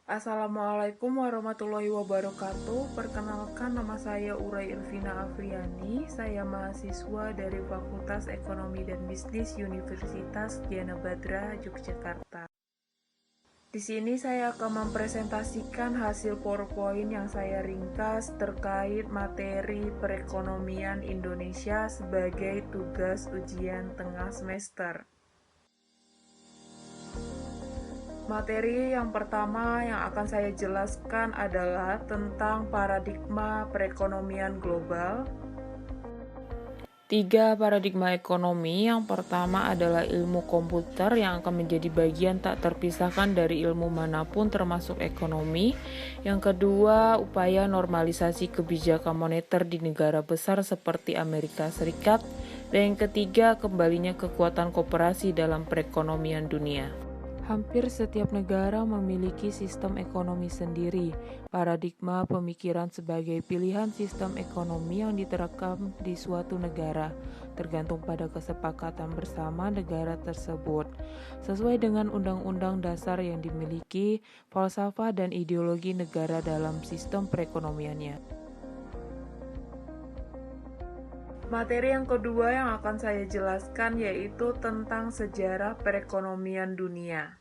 Assalamualaikum warahmatullahi wabarakatuh. Perkenalkan, nama saya Uray Elvina Afriani. Saya mahasiswa dari Fakultas Ekonomi dan Bisnis Universitas Diana Badra, Yogyakarta. Di sini saya akan mempresentasikan hasil PowerPoint yang saya ringkas terkait materi perekonomian Indonesia sebagai tugas ujian tengah semester. Materi yang pertama yang akan saya jelaskan adalah tentang paradigma perekonomian global. 3 paradigma ekonomi. Yang pertama adalah ilmu komputer yang akan menjadi bagian tak terpisahkan dari ilmu manapun termasuk ekonomi. Yang kedua, upaya normalisasi kebijakan moneter di negara besar seperti Amerika Serikat. Dan yang ketiga, kembalinya kekuatan koperasi dalam perekonomian dunia. Hampir setiap negara memiliki sistem ekonomi sendiri. Paradigma pemikiran sebagai pilihan sistem ekonomi yang diterapkan di suatu negara, tergantung pada kesepakatan bersama negara tersebut. Sesuai dengan undang-undang dasar yang dimiliki, falsafah dan ideologi negara dalam sistem perekonomiannya. Materi yang kedua yang akan saya jelaskan yaitu tentang sejarah perekonomian dunia.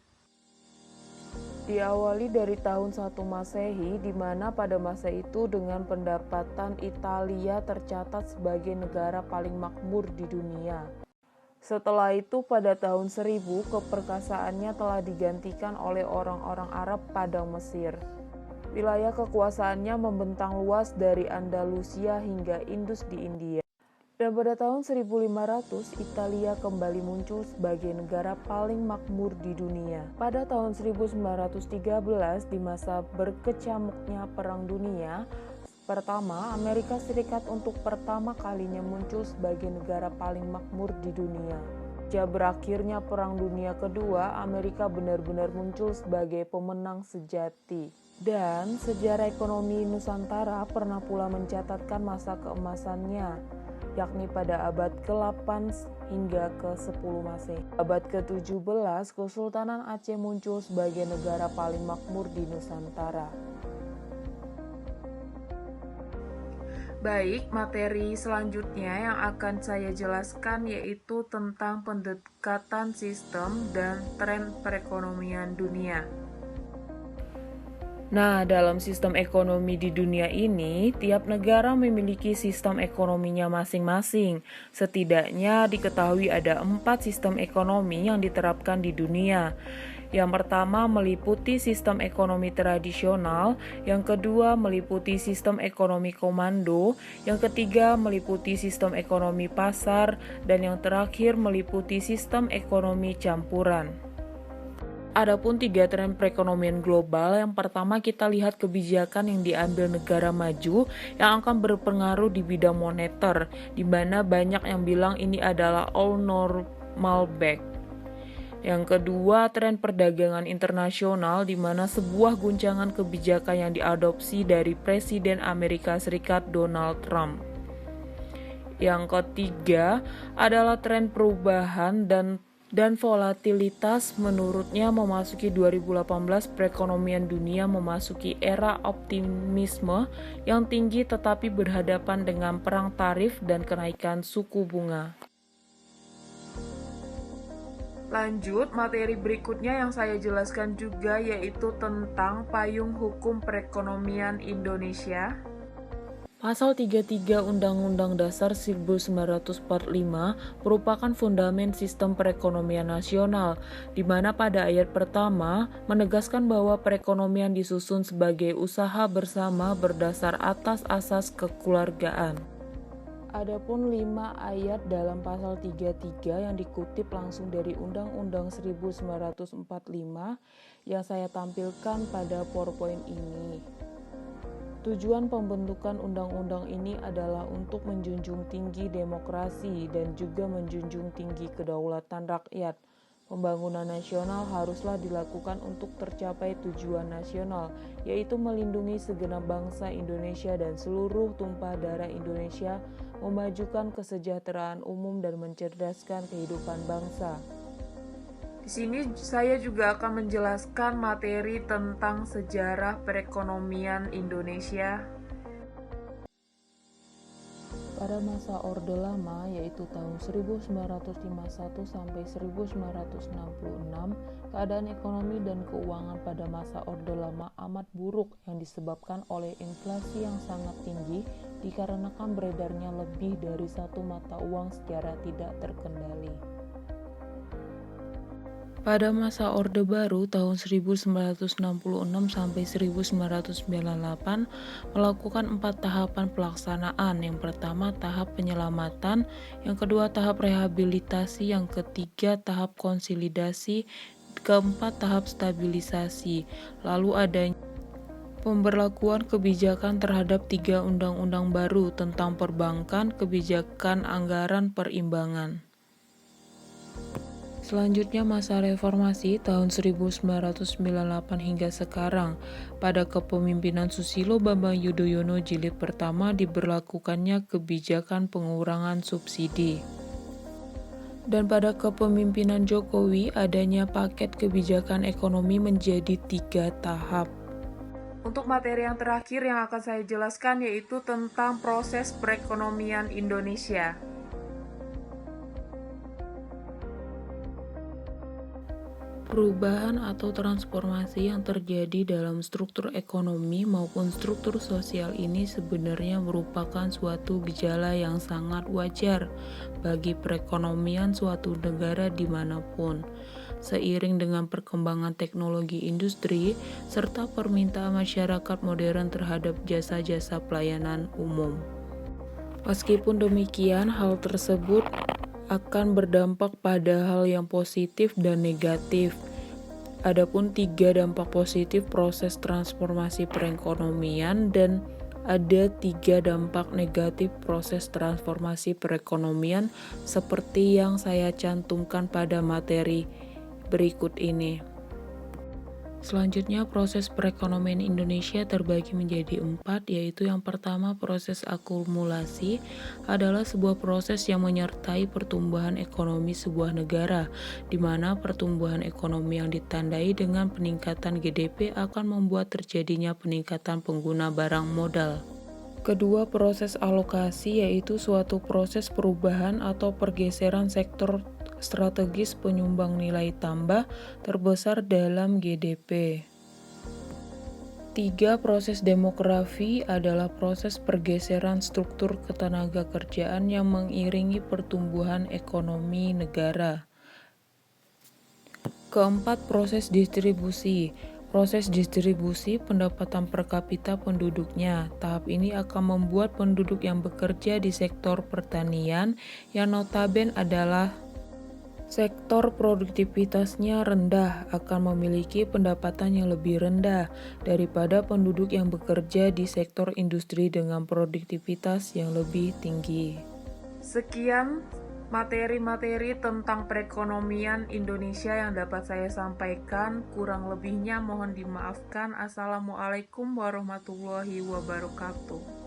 Diawali dari tahun 1 Masehi, di mana pada masa itu dengan pendapatan Italia tercatat sebagai negara paling makmur di dunia. Setelah itu pada tahun 1000 keperkasaannya telah digantikan oleh orang-orang Arab Padang Mesir. Wilayah kekuasaannya membentang luas dari Andalusia hingga Indus di India. Dan pada tahun 1500, Italia kembali muncul sebagai negara paling makmur di dunia. Pada tahun 1913, di masa berkecamuknya Perang Dunia Pertama, Amerika Serikat untuk pertama kalinya muncul sebagai negara paling makmur di dunia. Sejak berakhirnya Perang Dunia Kedua, Amerika benar-benar muncul sebagai pemenang sejati. Dan sejarah ekonomi Nusantara pernah pula mencatatkan masa keemasannya, yakni pada abad ke-8 hingga ke-10 Masehi. Abad ke-17, Kesultanan Aceh muncul sebagai negara paling makmur di Nusantara. Baik, materi selanjutnya yang akan saya jelaskan yaitu tentang pendekatan sistem dan tren perekonomian dunia. Nah, dalam sistem ekonomi di dunia ini, tiap negara memiliki sistem ekonominya masing-masing. Setidaknya diketahui ada 4 sistem ekonomi yang diterapkan di dunia. Yang pertama meliputi sistem ekonomi tradisional, yang kedua meliputi sistem ekonomi komando, yang ketiga meliputi sistem ekonomi pasar, dan yang terakhir meliputi sistem ekonomi campuran. Adapun 3 tren perekonomian global, yang pertama kita lihat kebijakan yang diambil negara maju yang akan berpengaruh di bidang moneter, di mana banyak yang bilang ini adalah all normal back. Yang kedua, tren perdagangan internasional, di mana sebuah guncangan kebijakan yang diadopsi dari Presiden Amerika Serikat Donald Trump. Yang ketiga adalah tren perubahan dan volatilitas. Menurutnya memasuki 2018 perekonomian dunia memasuki era optimisme yang tinggi tetapi berhadapan dengan perang tarif dan kenaikan suku bunga. Lanjut, materi berikutnya yang saya jelaskan juga yaitu tentang payung hukum perekonomian Indonesia. Pasal 33 Undang-Undang Dasar 1945 merupakan fundamen sistem perekonomian nasional, di mana pada ayat pertama menegaskan bahwa perekonomian disusun sebagai usaha bersama berdasar atas asas kekeluargaan. Adapun 5 ayat dalam pasal 33 yang dikutip langsung dari Undang-Undang 1945 yang saya tampilkan pada PowerPoint ini. Tujuan pembentukan undang-undang ini adalah untuk menjunjung tinggi demokrasi dan juga menjunjung tinggi kedaulatan rakyat. Pembangunan nasional haruslah dilakukan untuk tercapai tujuan nasional, yaitu melindungi segenap bangsa Indonesia dan seluruh tumpah darah Indonesia, memajukan kesejahteraan umum dan mencerdaskan kehidupan bangsa. Di sini saya juga akan menjelaskan materi tentang sejarah perekonomian Indonesia. Pada masa Orde Lama, yaitu tahun 1951 sampai 1966, keadaan ekonomi dan keuangan pada masa Orde Lama amat buruk yang disebabkan oleh inflasi yang sangat tinggi dikarenakan beredarnya lebih dari satu mata uang secara tidak terkendali. Pada masa Orde Baru tahun 1966 sampai 1998 melakukan 4 tahapan pelaksanaan. Yang pertama tahap penyelamatan, yang kedua tahap rehabilitasi, yang ketiga tahap konsolidasi, keempat tahap stabilisasi. Lalu adanya pemberlakuan kebijakan terhadap 3 undang-undang baru tentang perbankan, kebijakan anggaran, perimbangan. Selanjutnya masa reformasi tahun 1998 hingga sekarang. Pada kepemimpinan Susilo Bambang Yudhoyono Jilid pertama diberlakukannya kebijakan pengurangan subsidi. Dan pada kepemimpinan Jokowi adanya paket kebijakan ekonomi menjadi 3 tahap. Untuk materi yang terakhir yang akan saya jelaskan yaitu tentang proses perekonomian Indonesia. Perubahan atau transformasi yang terjadi dalam struktur ekonomi maupun struktur sosial ini sebenarnya merupakan suatu gejala yang sangat wajar bagi perekonomian suatu negara dimanapun. Seiring dengan perkembangan teknologi industri serta permintaan masyarakat modern terhadap jasa-jasa pelayanan umum. Meskipun demikian, hal tersebut akan berdampak pada hal yang positif dan negatif. Adapun 3 dampak positif proses transformasi perekonomian dan ada 3 dampak negatif proses transformasi perekonomian seperti yang saya cantumkan pada materi berikut ini. Selanjutnya, proses perekonomian Indonesia terbagi menjadi 4, yaitu yang pertama proses akumulasi adalah sebuah proses yang menyertai pertumbuhan ekonomi sebuah negara, di mana pertumbuhan ekonomi yang ditandai dengan peningkatan GDP akan membuat terjadinya peningkatan pengguna barang modal. Kedua, proses alokasi yaitu suatu proses perubahan atau pergeseran sektor strategis penyumbang nilai tambah terbesar dalam GDP. 3. Proses demografi adalah proses pergeseran struktur ketenagakerjaan yang mengiringi pertumbuhan ekonomi negara. Keempat, proses distribusi. Proses distribusi pendapatan per kapita penduduknya. Tahap ini akan membuat penduduk yang bekerja di sektor pertanian yang notabene adalah sektor produktivitasnya rendah akan memiliki pendapatan yang lebih rendah daripada penduduk yang bekerja di sektor industri dengan produktivitas yang lebih tinggi. Sekian materi-materi tentang perekonomian Indonesia yang dapat saya sampaikan. Kurang lebihnya mohon dimaafkan. Assalamualaikum warahmatullahi wabarakatuh.